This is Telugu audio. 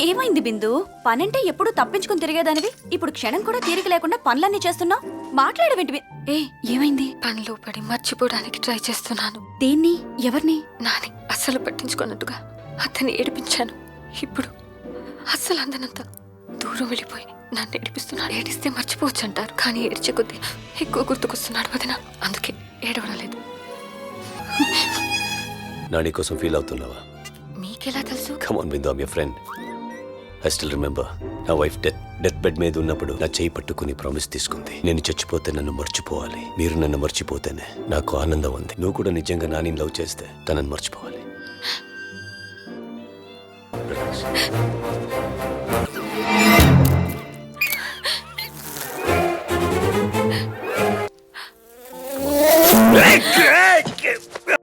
ఏమైంది బిందు? పనంటే ఎప్పుడు తప్పించుకుని తిరిగేదానివి, ఇప్పుడు క్షణం కూడా తీరిక లేకుండా పనులన్నీ చేస్తున్నావు. మాట్లాడవేంటివి? ఏమైంది? పనిలో పడి మర్చిపోవడానికి ట్రై చేస్తున్నాను. దేన్ని? ఎవరిని? నాని అస్సలు పట్టించుకున్నట్టుగా అతన్ని ఏడిపించాను. ఇప్పుడు అస్సలు అందనంత దూరం వెళ్ళిపోయి నన్ను ఏడిపిస్తున్నాడు. ఏడిస్తే మర్చిపోవచ్చు అంటారు, కానీ ఏడ్చే కొద్దీ ఎక్కువ గుర్తుకొస్తున్నాడు వదిన. అందుకే ఏడవడలేదు. నాని కోసం ఫీల్ అవుతున్నావా? మీకెలా తెలుసు? Come on Bindu, I'm your friend. I still remember నా వైఫ్ డెత్ బెడ్ మీద ఉన్నప్పుడు నా చేయి పట్టుకుని ప్రామిస్ తీసుకుంది. నేను చచ్చిపోతే నన్ను మర్చిపోవాలి, మీరు నన్ను మర్చిపోతేనే నాకు ఆనందం ఉంది. నువ్వు కూడా నిజంగా నాని లవ్ చేస్తే తనని మర్చిపోవాలి.